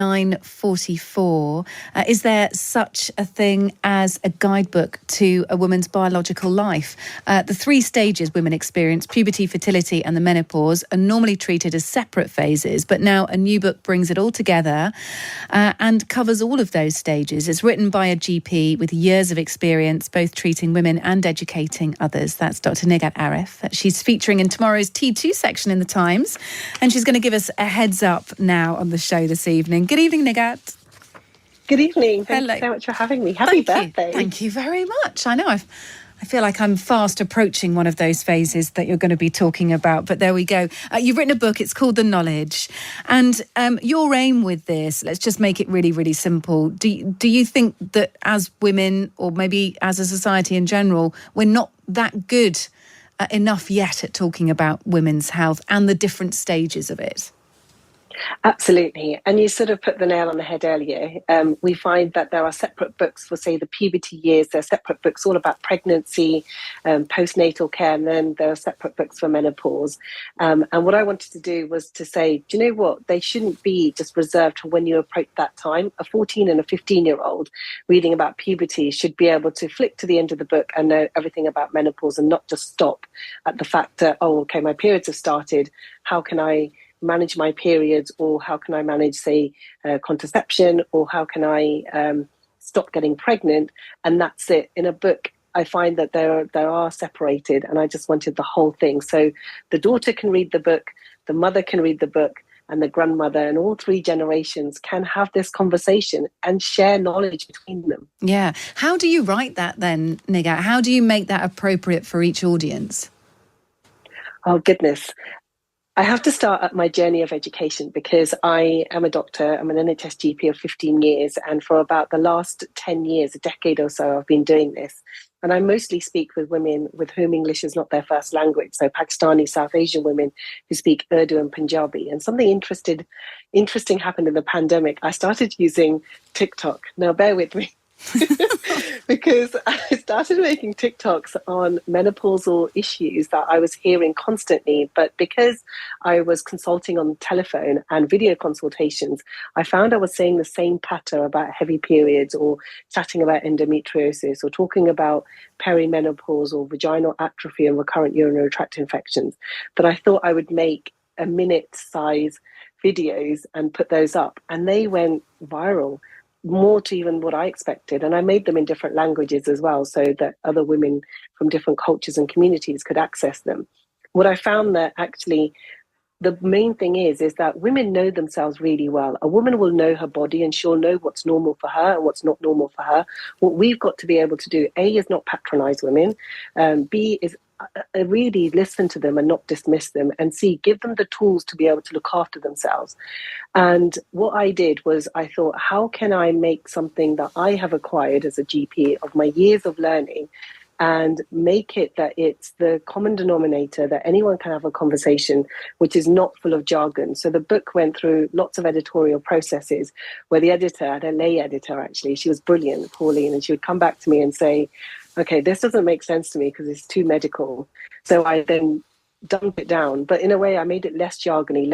9:44. Is there such a thing as a guidebook to a woman's biological life? The three stages women experience, puberty, fertility and the menopause, are normally treated as separate phases, but now a new book brings it all together and covers all of those stages. It's written by a GP with years of experience, both treating women and educating others. That's Dr. Nighat Arif. She's featuring in tomorrow's T2 section in the Times, and she's going to give us a heads up now on the show this evening. Good evening, Nighat. Good evening. Thank you so much for having me. Happy birthday. Thank you very much. I know I feel like I'm fast approaching one of those phases that you're going to be talking about, but there we go. You've written a book, it's called The Knowledge. And your aim with this, let's just make it really, really simple. Do you think that as women, or maybe as a society in general, we're not that good enough yet at talking about women's health and the different stages of it? Absolutely. And you sort of put the nail on the head earlier. We find that there are separate books for, say, the puberty years. There are separate books all about pregnancy, postnatal care, and then there are separate books for menopause. And what I wanted to do was to say, do you know what? They shouldn't be just reserved for when you approach that time. A 14 and a 15-year-old reading about puberty should be able to flick to the end of the book and know everything about menopause and not just stop at the fact that, oh, okay, my periods have started. How can I manage my periods, or how can I manage, say, contraception, or how can I stop getting pregnant? And that's it. In a book, I find that there are separated, and I just wanted the whole thing. So the daughter can read the book, the mother can read the book, and the grandmother, and all three generations can have this conversation and share knowledge between them. Yeah. How do you write that then, Nighat? How do you make that appropriate for each audience? Oh, goodness. I have to start at my journey of education, because I am a doctor. I'm an NHS GP of 15 years. And for about the last 10 years, a decade or so, I've been doing this. And I mostly speak with women with whom English is not their first language. So Pakistani, South Asian women who speak Urdu and Punjabi. And something interesting happened in the pandemic. I started using TikTok. Now, bear with me. Because I started making TikToks on menopausal issues that I was hearing constantly. But because I was consulting on the telephone and video consultations, I found I was saying the same patter about heavy periods, or chatting about endometriosis, or talking about perimenopause or vaginal atrophy and recurrent urinary tract infections, that I thought I would make a minute size videos and put those up. And they went viral, more to even what I expected. And I made them in different languages as well, so that other women from different cultures and communities could access them. What I found that actually the main thing is that women know themselves really well. A woman will know her body, and she'll know what's normal for her and what's not normal for her. What we've got to be able to do, A, is not patronize women. B, is really listen to them and not dismiss them, and C, give them the tools to be able to look after themselves. And what I did was, I thought, how can I make something that I have acquired as a GP of my years of learning, and make it that it's the common denominator, that anyone can have a conversation which is not full of jargon. So the book went through lots of editorial processes where the editor, I had a lay editor actually, she was brilliant, Pauline, and she would come back to me and say, okay, this doesn't make sense to me because it's too medical. So I then dumped it down. But in a way, I made it less jargony,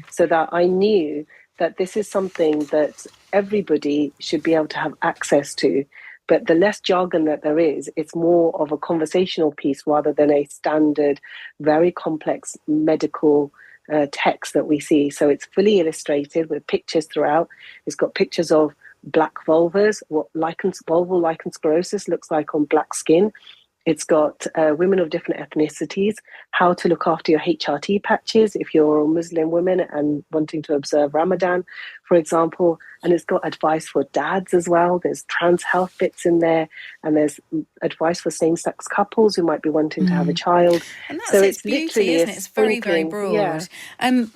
so that I knew that this is something that everybody should be able to have access to. But the less jargon that there is, it's more of a conversational piece rather than a standard, very complex medical text that we see. So it's fully illustrated with pictures throughout. It's got pictures of black vulvas, what vulval lichen sclerosis looks like on black skin. It's got women of different ethnicities, how to look after your HRT patches if you're a Muslim woman and wanting to observe Ramadan, for example. And it's got advice for dads as well. There's trans health bits in there, and there's advice for same-sex couples who might be wanting to have a child. And that's so its beauty, isn't it? It's very, very broad. Yeah.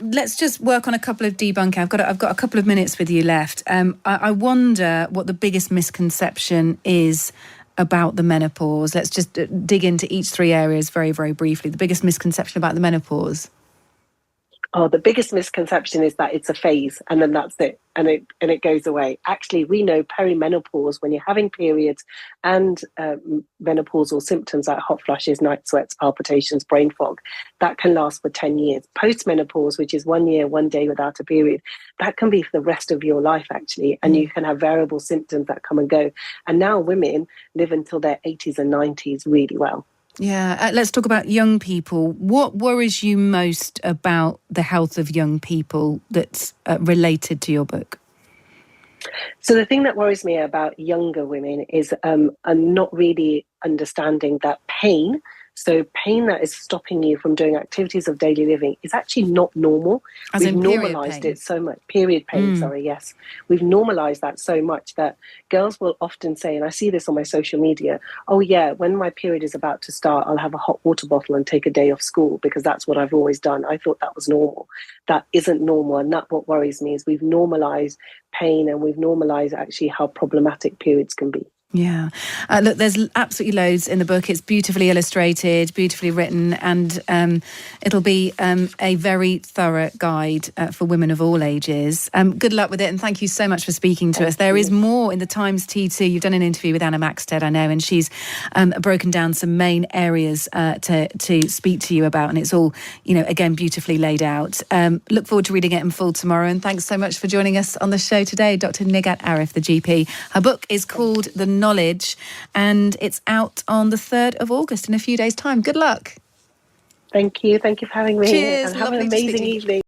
Let's just work on a couple of debunking. I've got a couple of minutes with you left. I wonder what the biggest misconception is about the menopause. Let's just dig into each three areas very, very briefly. The biggest misconception about the menopause. Oh, the biggest misconception is that it's a phase and then that's it, and it goes away. Actually, we know perimenopause, when you're having periods and menopausal symptoms like hot flushes, night sweats, palpitations, brain fog, that can last for 10 years. Postmenopause, which is 1 year, 1 day without a period, that can be for the rest of your life, actually, and you can have variable symptoms that come and go. And now women live until their 80s and 90s really well. Yeah, let's talk about young people. What worries you most about the health of young people that's related to your book? So the thing that worries me about younger women is not really understanding that pain. So pain that is stopping you from doing activities of daily living is actually not normal. As We've in period normalized pain? it so much. Period pain, sorry, yes. We've normalized that so much that girls will often say, and I see this on my social media, oh yeah, when my period is about to start, I'll have a hot water bottle and take a day off school because that's what I've always done. I thought that was normal. That isn't normal. And that what worries me is we've normalized pain and we've normalized actually how problematic periods can be. Yeah. Look, there's absolutely loads in the book. It's beautifully illustrated, beautifully written, and it'll be a very thorough guide for women of all ages. Good luck with it, and thank you so much for speaking to us. There is more in the Times T2. You've done an interview with Anna Maxted, I know, and she's broken down some main areas to speak to you about, and it's all, again, beautifully laid out. Look forward to reading it in full tomorrow, and thanks so much for joining us on the show today, Dr. Nighat Arif, the GP. Her book is called The Knowledge, and it's out on the 3rd of August in a few days' time. Good luck. Thank you. Thank you for having me. Cheers. And have an Lovely to speak amazing to you. evening.